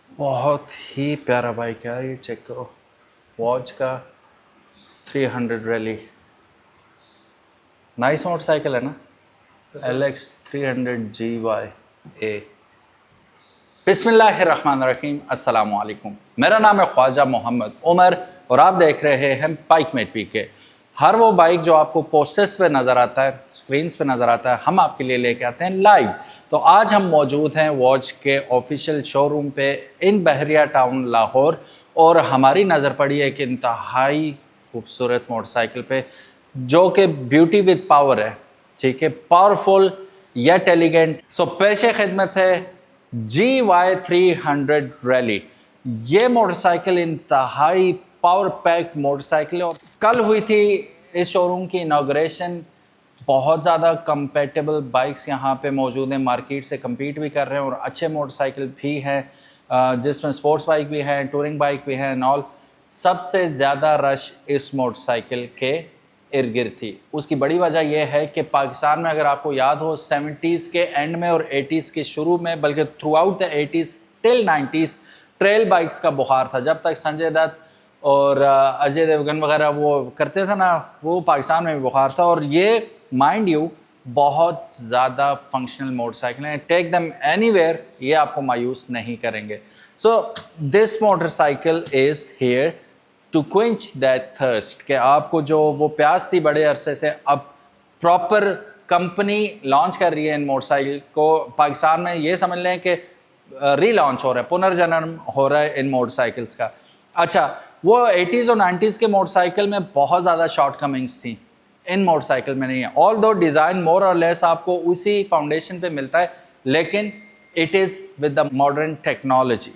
बहुत ही प्यारा बाइक है यार, ये चेक करो। वॉच का 300 रैली, नाइस मोटरसाइकिल है ना। LX 300GYA। बिस्मिल्लाहिर्रहमानिर्रहीम, अस्सलाम वालेकुम। मेरा नाम है ख्वाजा मोहम्मद उमर और आप देख रहे हैं बाइकमेट पीके। हर वो बाइक जो आपको पोस्टर्स पे नज़र आता है, स्क्रीन्स पे नज़र आता है, हम आपके लिए लेके आते हैं लाइव। तो आज हम मौजूद हैं वॉच के ऑफिशियल शोरूम पे इन बहरिया टाउन लाहौर, और हमारी नज़र पड़ी एक इंतहाई खूबसूरत मोटरसाइकिल पे जो कि ब्यूटी विद पावर है। ठीक है, पावरफुल येट एलिगेंट। सो पेशे खिदमत है GY300 रैली। ये मोटरसाइकिल इंतहाई पावर पैक्ड मोटरसाइकिल है और कल हुई थी इस शोरूम की इनाग्रेशन। बहुत ज़्यादा कंपेटेबल बाइक्स यहाँ पे मौजूद हैं, मार्केट से कम्पीट भी कर रहे हैं और अच्छे मोटरसाइकिल भी हैं, जिसमें स्पोर्ट्स बाइक भी है, टूरिंग बाइक भी है, नॉल। सबसे ज़्यादा रश इस मोटरसाइकिल के इर्द गिर्द थी। उसकी बड़ी वजह यह है कि पाकिस्तान में अगर आपको याद हो 70s के एंड में और 80s के शुरू में, बल्कि through out the 80s till 90s trail bikes का बुखार था। जब तक संजय दत्त और अजय देवगन वगैरह वो करते थे ना, वो पाकिस्तान में भी बुखार था। और ये माइंड यू बहुत ज़्यादा फंक्शनल मोटरसाइकिल हैं, टेक दम एनीवेयर, ये आपको मायूस नहीं करेंगे। So this motorcycle is here to quench that thirst, कि आपको जो वो प्यास थी बड़े अरसे से, अब प्रॉपर कंपनी लॉन्च कर रही है इन मोटरसाइकिल को पाकिस्तान में। ये समझ लें कि रीलॉन्च हो रहा है, पुनर्जन्म हो रहा है इन मोटरसाइकिल्स का। अच्छा, वो 80s और 90s के मोटरसाइकिल में बहुत ज़्यादा शॉर्टकमिंग्स थी, इन मोटरसाइकिल में नहीं है। ऑल दो डिज़ाइन मोर और लेस आपको उसी फाउंडेशन पे मिलता है, लेकिन it is with the modern technology.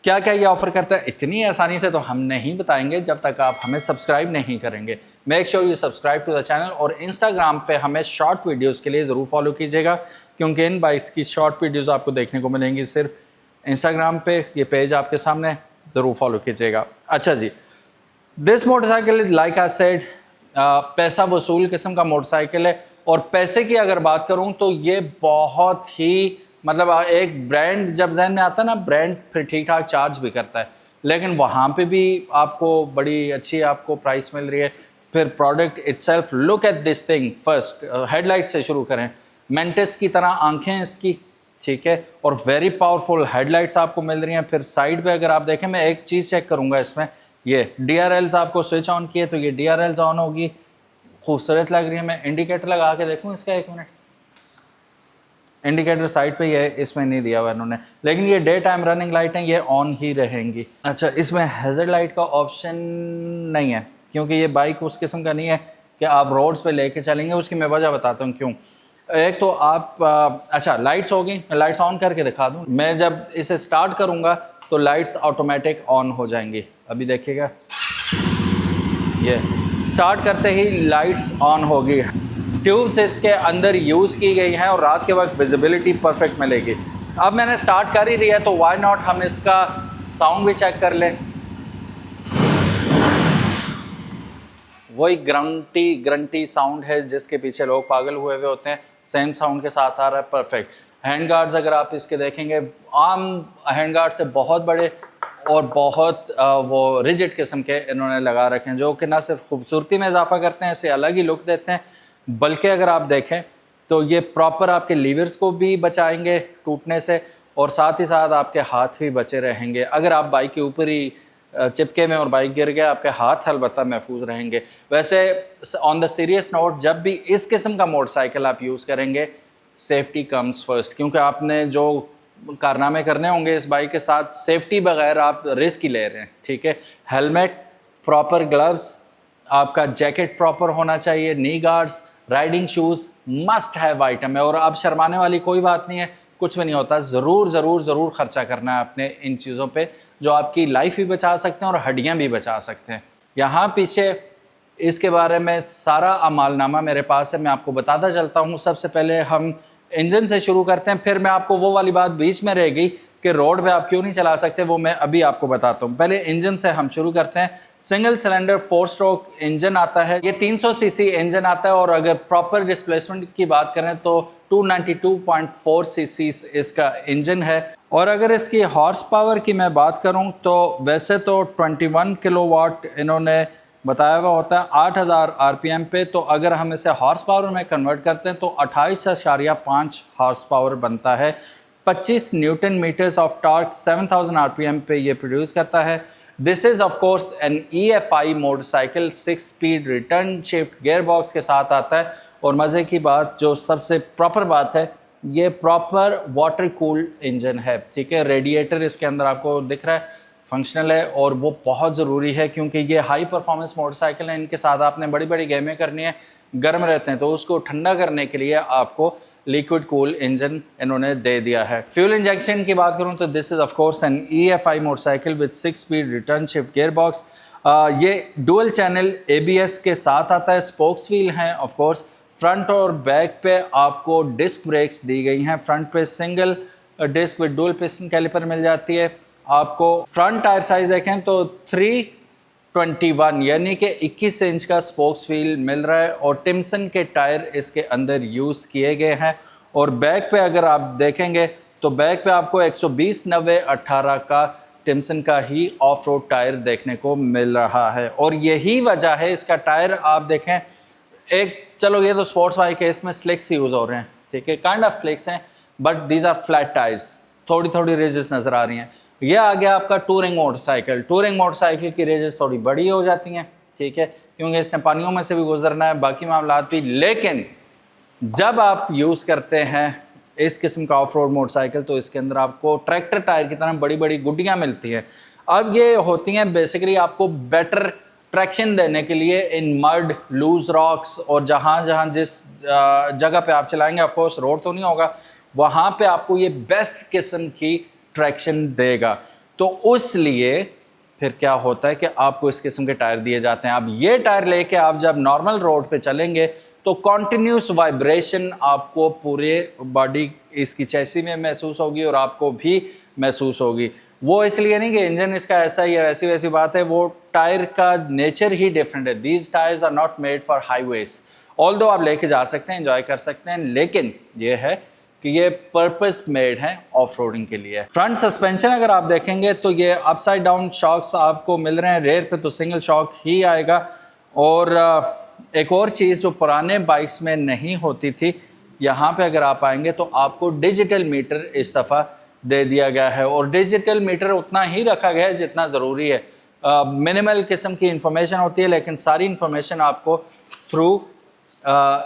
क्या क्या ये ऑफर करता है इतनी आसानी से तो हम नहीं बताएंगे जब तक आप हमें सब्सक्राइब नहीं करेंगे। Make sure you subscribe to the channel, और इंस्टाग्राम पे हमें शॉर्ट वीडियोस के लिए ज़रूर फॉलो कीजिएगा, क्योंकि इन बाइक्स की शॉर्ट वीडियोस आपको देखने को मिलेंगी सिर्फ इंस्टाग्राम पे। ये पेज आपके सामने, ज़रूर फॉलो कीजिएगा। अच्छा जी, this motorcycle is like I said पैसा वसूल किस्म का मोटरसाइकिल है। और पैसे की अगर बात करूं तो ये बहुत ही, मतलब एक ब्रांड जब जहन में आता है ना, ब्रांड फिर ठीक ठाक चार्ज भी करता है, लेकिन वहाँ पे भी आपको बड़ी अच्छी आपको प्राइस मिल रही है। फिर product itself, look at this thing first. Headlight से शुरू करें, मेंटेस की तरह आंखें हैं इसकी, ठीक है, और वेरी पावरफुल हेडलाइट्स आपको मिल रही हैं। फिर साइड पे अगर आप देखें, मैं एक चीज़ चेक करूँगा इसमें, ये DRLs आपको स्विच ऑन किए तो ये DRLs ऑन होगी, खूबसूरत लग रही है। मैं इंडिकेटर लगा के देखूँ इसका, एक मिनट। इंडिकेटर साइड पे ये इसमें नहीं दिया हुआ इन्होंने, लेकिन ये डे टाइम रनिंग लाइट हैं, ये ऑन ही रहेंगी। अच्छा, इसमें हैज़र्ड लाइट का ऑप्शन नहीं है, क्योंकि ये बाइक उस किस्म का नहीं है कि आप रोड्स पे लेके चलेंगे। उसकी मैं वजह बताता हूँ क्यों। एक तो आप अच्छा, लाइट्स हो गई, मैं लाइट्स ऑन करके दिखा दूँ। मैं जब इसे स्टार्ट करूँगा तो लाइट्स ऑटोमेटिक ऑन हो जाएंगी। अभी देखिएगा, ये स्टार्ट करते ही लाइट्स ऑन होगी। ट्यूब्स इसके अंदर यूज़ की गई हैं और रात के वक्त विजिबिलिटी परफेक्ट मिलेगी। अब मैंने स्टार्ट कर ही दिया है तो व्हाई नॉट हम इसका साउंड भी चेक कर लें। वही ग्रंटी साउंड है जिसके पीछे लोग पागल हुए हुए होते हैं, सेम साउंड के साथ आ रहा है, परफेक्ट। हैंड गार्ड्स अगर आप इसके देखेंगे, आम हैंड गार्ड से बहुत बड़े और बहुत वो रिजिड किस्म के इन्होंने लगा रखे हैं, जो कि ना सिर्फ खूबसूरती में इजाफा करते हैं, इसे अलग ही लुक देते हैं, बल्कि अगर आप देखें तो ये प्रॉपर आपके लीवर्स को भी बचाएंगे टूटने से, और साथ ही साथ आपके हाथ भी बचे रहेंगे। अगर आप बाइक के ऊपर ही चिपके में और बाइक गिर गया, आपके हाथ अलबत्ता महफूज रहेंगे। वैसे ऑन द सीरियस नोट, जब भी इस किस्म का मोटरसाइकिल आप यूज़ करेंगे, सेफ्टी कम्स फर्स्ट, क्योंकि आपने जो कारनामे करने होंगे इस बाइक के साथ, सेफ्टी बगैर आप रिस्क ही ले रहे हैं। ठीक है, हेलमेट, प्रॉपर ग्लव्स, आपका जैकेट प्रॉपर होना चाहिए, knee guards, riding shoes must have item है। और अब शर्माने वाली कोई बात नहीं है, कुछ भी नहीं होता। ज़रूर ज़रूर ज़रूर ख़र्चा करना है अपने इन चीज़ों पे, जो आपकी लाइफ भी बचा सकते हैं और हड्डियाँ भी बचा सकते हैं। यहाँ पीछे इसके बारे में सारा अमालनामा मेरे पास है, मैं आपको बताता चलता हूँ। सबसे पहले हम इंजन से शुरू करते हैं, फिर मैं आपको वो वाली बात बीच में रह गई कि रोड पे आप क्यों नहीं चला सकते, वो मैं अभी आपको बताता हूँ। पहले इंजन से हम शुरू करते हैं। सिंगल सिलेंडर 4 स्ट्रोक इंजन आता है, ये 300 सीसी इंजन आता है और अगर प्रॉपर डिस्प्लेसमेंट की बात करें तो 292.4 सीसी इसका इंजन है। और अगर इसकी हॉर्स पावर की मैं बात करूं तो वैसे तो 21 किलोवाट इन्होंने बताया हुआ होता है 8000 आरपीएम पे, तो अगर हम इसे हॉर्स पावर में कन्वर्ट करते हैं तो 28.5 हॉर्स पावर बनता है। 25 newton meters of torque 7000 RPM पे ये प्रोड्यूस करता है। This is of course an EFI motorcycle, 6 speed return shift gear box के साथ आता है। और मज़े की बात, जो सबसे प्रॉपर बात है, ये प्रॉपर वाटर कूल इंजन है, ठीक है। रेडिएटर इसके अंदर आपको दिख रहा है, फंक्शनल है, और वो बहुत ज़रूरी है क्योंकि ये हाई परफॉर्मेंस मोटरसाइकिल है। इनके साथ आपने बड़ी बड़ी गेमें करनी है, गर्म रहते हैं, तो उसको ठंडा करने के लिए आपको लिक्विड कूल इंजन इन्होंने दे दिया है। फ्यूल इंजेक्शन की बात करूं तो this is of course an EFI motorcycle with 6 speed return shift gear box. ये डुअल चैनल ABS के साथ आता है। स्पोक्स व्हील हैं ऑफ कोर्स। फ्रंट और बैक पे आपको डिस्क ब्रेक्स दी गई हैं। फ्रंट पे single disc with dual piston caliper मिल जाती है आपको। फ्रंट टायर साइज देखें तो 321 यानी कि 21 इंच का स्पोक्स व्हील मिल रहा है और टिम्सन के टायर इसके अंदर यूज़ किए गए हैं। और बैक पे अगर आप देखेंगे तो बैक पे आपको 120/90/18 का टिम्सन का ही ऑफ रोड टायर देखने को मिल रहा है। और यही वजह है इसका टायर आप देखें, एक चलो ये तो स्पोर्ट्स बाइक है, इसमें स्लिक्स यूज़ हो रहे हैं, ठीक है, काइंड ऑफ स्लिक्स हैं, but these are flat tyres, थोड़ी थोड़ी रेजेस नज़र आ रही हैं। ये आ गया आपका टूरिंग मोटरसाइकिल। टूरिंग मोटरसाइकिल की रेजेस थोड़ी बड़ी हो जाती हैं, ठीक है, क्योंकि इसने पानियों में से भी गुजरना है, बाकी मामलात भी। लेकिन जब आप यूज़ करते हैं इस किस्म का ऑफ रोड मोटरसाइकिल तो इसके अंदर आपको ट्रैक्टर टायर की तरह बड़ी बड़ी गुड्डियाँ मिलती हैं। अब ये होती हैं बेसिकली आपको बेटर ट्रैक्शन देने के लिए इन मड, लूज रॉक्स, और जहाँ जहाँ जिस जगह पे आप चलाएंगे, ऑफ कोर्स रोड तो नहीं होगा, वहाँ पे आपको ये बेस्ट किस्म की ट्रैक्शन देगा। तो उस लिए फिर क्या होता है कि आपको इस किस्म के टायर दिए जाते हैं। अब ये टायर लेके आप जब नॉर्मल रोड पे चलेंगे तो कॉन्टिन्यूस वाइब्रेशन आपको पूरे बॉडी इसकी चैसी में महसूस होगी और आपको भी महसूस होगी। वो इसलिए नहीं कि इंजन इसका ऐसा ही है, ऐसी वैसी बात है, वो टायर का नेचर ही डिफरेंट है। These tyres are not made for highways, although आप लेके जा सकते हैं, एंजॉय कर सकते हैं, लेकिन ये है कि ये पर्पस मेड है ऑफ रोडिंग के लिए। फ्रंट सस्पेंशन अगर आप देखेंगे तो ये अपसाइड डाउन शॉक्स आपको मिल रहे हैं। रेयर पे तो सिंगल शॉक ही आएगा। और एक और चीज़ जो पुराने बाइक्स में नहीं होती थी, यहाँ पे अगर आप आएंगे तो आपको डिजिटल मीटर इस दफ़ा दे दिया गया है। और डिजिटल मीटर उतना ही रखा गया है जितना ज़रूरी है। मिनिमल किस्म की इंफॉर्मेशन होती है, लेकिन सारी इंफॉर्मेशन आपको थ्रू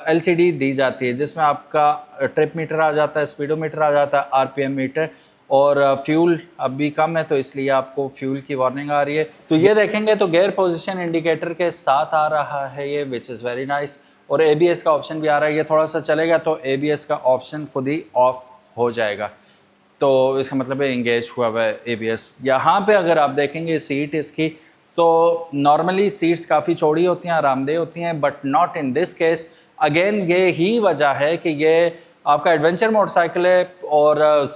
LCD दी जाती है, जिसमें आपका ट्रिप मीटर आ जाता है, स्पीडोमीटर आ जाता है, RPM मीटर, और फ्यूल अभी कम है तो इसलिए आपको फ्यूल की वार्निंग आ रही है। तो ये देखेंगे तो गियर पोजीशन इंडिकेटर के साथ आ रहा है ये, विच इज़ वेरी नाइस। और ABS का ऑप्शन भी आ रहा है। ये थोड़ा सा चलेगा तो ABS का ऑप्शन खुद ही ऑफ हो जाएगा, तो इसका मतलब है इंगेज हुआ हुआ है ABS। यहाँ पे अगर आप देखेंगे सीट इसकी, तो नॉर्मली सीट्स काफ़ी चौड़ी होती हैं, आरामदेह होती हैं, but not in this case. Again ये ही वजह है कि ये आपका एडवेंचर मोटरसाइकिल है और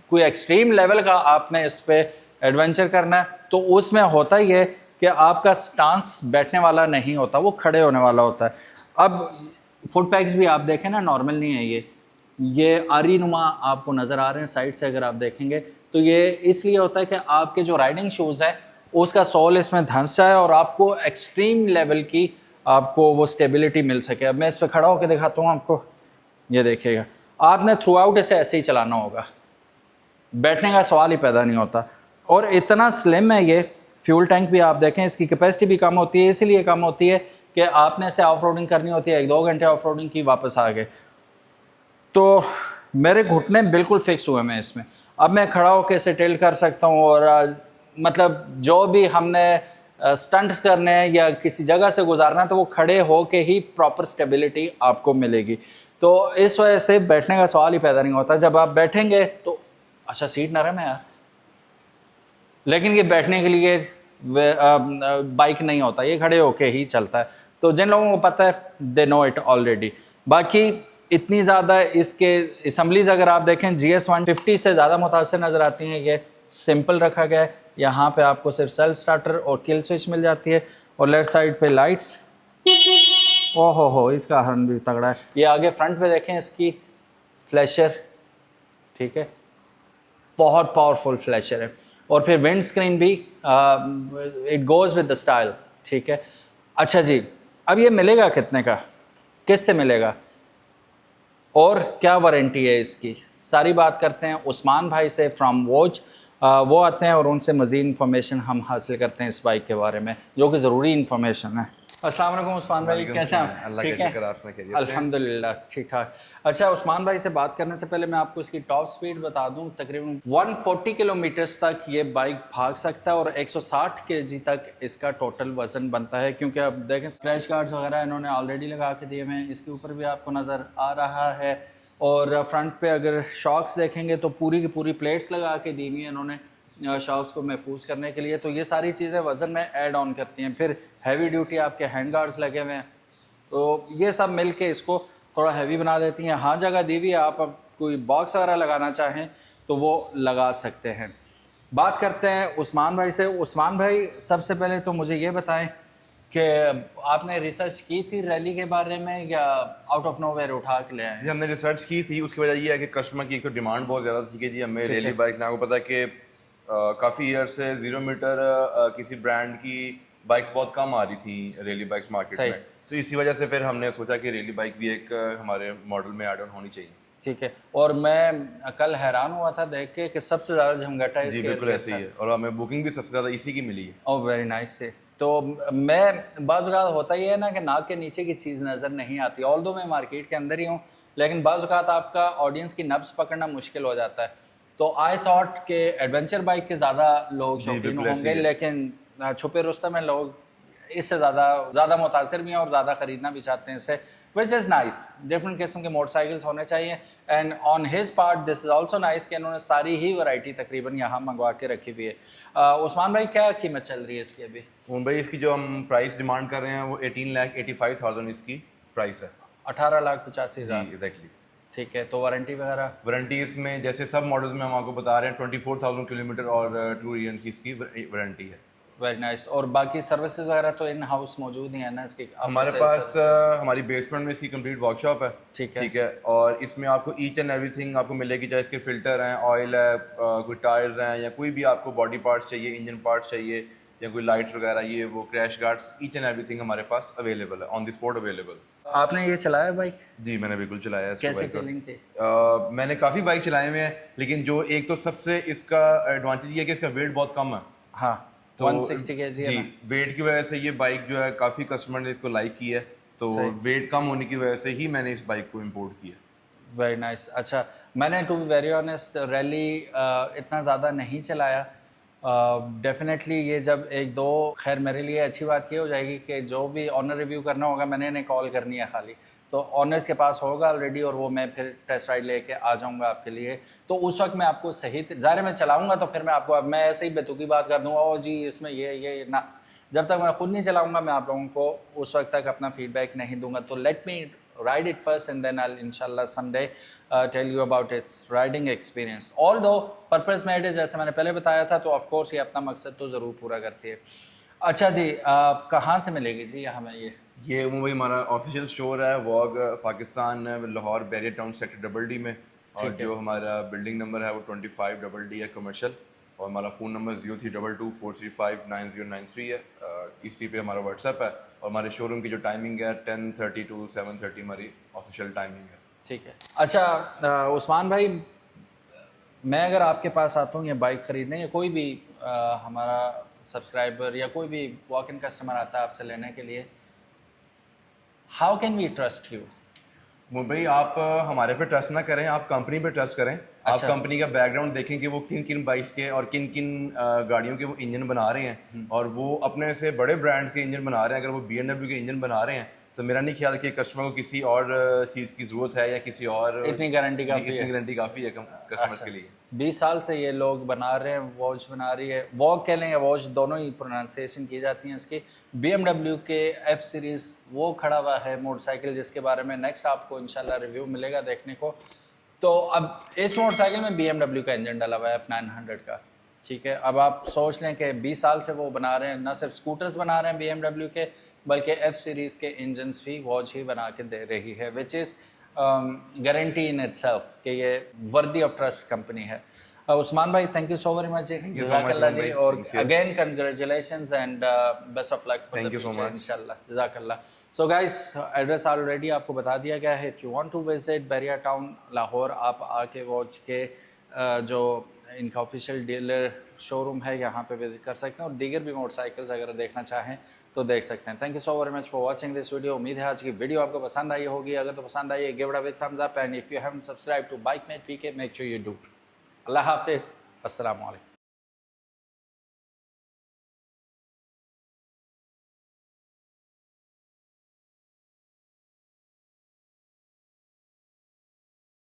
कोई एक्सट्रीम लेवल का आपने इस पर एडवेंचर करना है तो उसमें होता ही है कि आपका स्टांस बैठने वाला नहीं होता, वो खड़े होने वाला होता है। अब फुट पैक्स भी आप देखें ना, नॉर्मल नहीं है ये आरी नुमा आपको नज़र आ रहे हैं साइड से अगर आप देखेंगे तो ये इसलिए होता है कि आपके जो राइडिंग शूज़ हैं उसका सोल इसमें धंस जाए और आपको एक्सट्रीम लेवल की आपको वो स्टेबिलिटी मिल सके। अब मैं इस पर खड़ा होकर दिखाता हूँ आपको, ये देखिएगा, आपने थ्रू आउट इसे ऐसे ही चलाना होगा, बैठने का सवाल ही पैदा नहीं होता। और इतना स्लिम है ये। फ्यूल टैंक भी आप देखें, इसकी कैपेसिटी भी कम होती है, इसीलिए कम होती है कि आपने इसे ऑफ रोडिंग करनी होती है, 1-2 घंटे ऑफ रोडिंग की, वापस आ गए। तो मेरे घुटने बिल्कुल फिक्स हुए मैं इसमें। अब मैं खड़ा होकर इसे टिल्ट कर सकता हूँ और मतलब जो भी हमने स्टंट्स करने हैं या किसी जगह से गुजारना है तो वो खड़े हो के ही प्रॉपर स्टेबिलिटी आपको मिलेगी। तो इस वजह से बैठने का सवाल ही पैदा नहीं होता। जब आप बैठेंगे तो अच्छा सीट नरम है यार, लेकिन ये बैठने के लिए बाइक नहीं होता, ये खड़े होके ही चलता है। तो जिन लोगों को पता है दे नो इट ऑलरेडी। बाकी इतनी ज़्यादा इसके असम्बलीज अगर आप देखें GS150 से ज़्यादा मुतासिर नज़र आती हैं। ये सिंपल रखा गया है, यहाँ पे आपको सिर्फ सेल्फ स्टार्टर और किल स्विच मिल जाती है, और लेफ्ट साइड पे लाइट्स। ओहो हो, इसका हॉर्न भी तगड़ा है। ये आगे फ्रंट पे देखें, इसकी फ्लैशर, ठीक है, बहुत पावरफुल फ्लैशर है। और फिर विंड स्क्रीन भी it goes with the style, ठीक है। अच्छा जी, अब ये मिलेगा कितने का, किस से मिलेगा और क्या वारंटी है इसकी, सारी बात करते हैं उस्मान भाई से फ्रॉम वॉच। वो आते हैं और उनसे मज़ीद इन्फॉर्मेशन हम हासिल करते हैं इस बाइक के बारे में, जो कि ज़रूरी इन्फॉर्मेशन है। अस्सलाम वालेकुम उस्मान भाई, कैसे हैं? ठीक है, अल्हम्दुलिल्लाह ठीक ठाक। अच्छा उस्मान भाई से बात करने से पहले मैं आपको इसकी टॉप स्पीड बता दूं, तकरीबन 140 किलोमीटर्स तक ये बाइक भाग सकता है और 160 केजी तक इसका टोटल वज़न बनता है। क्योंकि अब देखें स्क्रैच गार्ड्स वगैरह इन्होंने ऑलरेडी लगा के दिए हैं, इसके ऊपर भी आपको नज़र आ रहा है। और फ्रंट पे अगर शॉक्स देखेंगे तो पूरी की पूरी प्लेट्स लगा के दी हुई हैं इन्होंने शॉक्स को महफूज करने के लिए। तो ये सारी चीज़ें वज़न में ऐड ऑन करती हैं। फिर हैवी ड्यूटी आपके हैंड गार्ड्स लगे हुए हैं, तो ये सब मिल के इसको थोड़ा हैवी बना देती हैं। हाँ जगह दी हुई है, आप अब कोई बॉक्स वगैरह लगाना चाहें तो वो लगा सकते हैं। बात करते हैं उस्मान भाई से। उस्मान भाई सबसे पहले तो मुझे ये बताएं कि आपने रिसर्च की थी रैली के बारे में या आउट ऑफ नोवेयर उठा के ले आए? जी हमने रिसर्च की थी। उसकी वजह ये है कि कस्टमर की एक तो डिमांड बहुत ज़्यादा थी कि जी हमें रैली बाइक, आपको पता है कि काफ़ी ईयर से 0 मीटर किसी ब्रांड की बाइक्स बहुत कम आ रही थी रैली बाइक्स मार्केट में। तो इसी वजह से फिर हमने सोचा कि रैली बाइक भी एक हमारे मॉडल में ऐड ऑन होनी चाहिए। ठीक है, और मैं कल हैरान हुआ था देख के कि सबसे ज़्यादा झमघटा जी बिल्कुल ऐसे ही है, और हमें बुकिंग भी सबसे ज़्यादा इसी की मिली है। ओह वेरी नाइस से। तो मैं बाज़ औक़ात होता ही है ना कि नाक के नीचे की चीज़ नज़र नहीं आती, ऑल्दो मैं मार्केट के अंदर ही हूँ, लेकिन बाज़ औक़ात आपका ऑडियंस की नब्ज़ पकड़ना मुश्किल हो जाता है। तो आई थॉट कि एडवेंचर बाइक के ज़्यादा लोग शौकीन होंगे, लेकिन छुपे रुस्तम में लोग इससे ज़्यादा मुतासिर भी हैं और ज़्यादा ख़रीदना भी चाहते हैं इससे, विच इज़ नाइस। डिफरेंट किस्म के मोटरसाइकिल्स होने चाहिए। And on his part this is also nice कि इन्होंने सारी ही वैरायटी तकरीबन यहाँ मंगवा के रखी हुई है। उस्मान भाई क्या कीमत चल रही है इसकी अभी? भाई इसकी जो हम प्राइस डिमांड कर रहे हैं वो 18,85,000 इसकी प्राइस है। 18,85,000। एग्जैक्टली। ठीक है, तो वारंटी वगैरह? वारंटी इसमें जैसे सब मॉडल्स में हम आपको बता रहे हैं 24,000 किलोमीटर और 2 ईयर की इसकी वारंटी है। Very nice. और बाकी सर्विसेज वगैरह तो इन हाउस मौजूद ही है ना इसकी? हमारे पास हमारी बेसमेंट में इसकी कंप्लीट वर्कशॉप है। ठीक है, और इसमें आपको ईच एंड एवरीथिंग आपको मिलेगी, चाहे इसके फिल्टर हैं, ऑयल है, कोई टायर्स हैं, या कोई भी आपको बॉडी पार्ट्स चाहिए, इंजन पार्ट्स चाहिए, या कोई लाइट वगैरह, ये वो crash guards, each and everything हमारे पास अवेलेबल है, ऑन द स्पॉट अवेलेबल। आपने ये चलाया बाइक? जी मैंने बिल्कुल चलाया है। कैसी फीलिंग थी? मैंने काफ़ी बाइक चलाए हुए हैं, लेकिन जो एक तो सबसे इसका एडवांटेज ये है कि इसका वेट बहुत कम है। हाँ, तो 160 kg है जी, वेट की वजह से ये बाइक जो है काफ़ी कस्टमर ने इसको लाइक की है, तो वेट कम होने की वजह से ही मैंने इस बाइक को इम्पोर्ट किया। Very nice. अच्छा, मैंने to be very honest really इतना ज़्यादा नहीं चलाया। डेफिनेटली ये जब एक दो, खैर मेरे लिए अच्छी बात ये हो जाएगी कि जो भी ऑनर रिव्यू करना होगा मैंने इन्हें कॉल करनी है खाली, तो ऑनर्स के पास होगा ऑलरेडी, और वो मैं फिर टेस्ट राइड लेके आ जाऊंगा आपके लिए। तो उस वक्त मैं आपको सही ज़ाहिर मैं चलाऊंगा तो फिर मैं आपको, मैं ऐसे ही बेतुकी बात कर दूंगा, ओ जी इसमें ये ना, जब तक मैं खुद नहीं चलाऊंगा मैं आप लोगों को उस वक्त तक अपना फीडबैक नहीं दूंगा। तो let me ride it first and then I'll inshallah someday tell you about its riding experience. Although purpose made is, जैसे मैंने पहले बताया था, तो of course ये अपना मकसद तो ज़रूर पूरा करती है। अच्छा जी, कहाँ से मिलेगी जी हमें ये वही हमारा ऑफिशियल स्टोर है Vogue Pakistan, Lahore Bahria town sector DD में, और जो हमारा बिल्डिंग नंबर है वो 25DD है कमर्शियल, और हमारा फ़ोन नंबर 0322435993 है। इसी पे हमारा व्हाट्सएप है, और हमारे शोरूम की जो टाइमिंग है 10:30 to 7:30 हमारी ऑफिशियल टाइमिंग है। ठीक है। अच्छा उस्मान भाई, मैं अगर आपके पास आता हूँ ये बाइक ख़रीदने, या कोई भी हमारा सब्सक्राइबर या कोई भी वॉक इन कस्टमर आता है आपसे लेने के लिए, how can we trust you? भाई आप हमारे पे ट्रस्ट ना करें, आप कंपनी पे ट्रस्ट करें। आप कंपनी का बैकग्राउंड देखें कि वो किन किन बाइक्स के और किन किन गाड़ियों के वो इंजन बना रहे हैं, और वो अपने से बड़े ब्रांड के इंजन बना रहे हैं। अगर वो BMW के इंजन बना रहे हैं तो मेरा नहीं ख्याल कि कस्टमर को किसी और चीज़ की ज़रूरत है या किसी और इतनी गारंटी काफ़ी है। इतनी गारंटी काफ़ी है कस्टमर्स के लिए। 20 साल से ये लोग बना रहे हैं, वॉच बना रही है, वॉक कह लें या वॉच, दोनों ही प्रोनाउंसिएशन की जाती हैं इसकी। BMW के F सीरीज़ वो खड़ा हुआ है मोटरसाइकिल, जिसके बारे में नेक्स्ट आपको इंशाल्लाह रिव्यू मिलेगा देखने को। तो अब इस मोटरसाइकिल में BMW का इंजन डला हुआ है F900 का, ठीक है। अब आप सोच लें कि 20 साल से वो बना रहे हैं, ना सिर्फ स्कूटर्स बना रहे हैं BMW के, बल्कि F सीरीज़ के इंजन्स भी वॉच ही बना के दे रही है, which is guarantee in itself कि ये वर्दी ऑफ ट्रस्ट कंपनी है। उस्मान भाई, thank you so very much जी, जज़ाकल्लाह जी, और again congratulations and best of luck for the future इंशाल्लाह, जज़ाकल्लाह। सो गाइस, एड्रेस ऑलरेडी आपको बता दिया गया है। If you want to visit Bahria Town Lahore, आप आके वॉच के जो इनका ऑफिशियल डीलर शोरूम है यहाँ पे विजिट कर सकते हैं, और दीगर भी मोटरसाइकिल्स अगर देखना चाहें तो देख सकते हैं। Thank you so very much for watching this video. उम्मीद है आज की वीडियो आपको पसंद आई होगी। अगर तो पसंद आई है, give it a big thumbs up, and if you haven't subscribe to Bikemate PK, make sure you do. अल्लाह हाफिज़, अस्सलाम वालेकुम।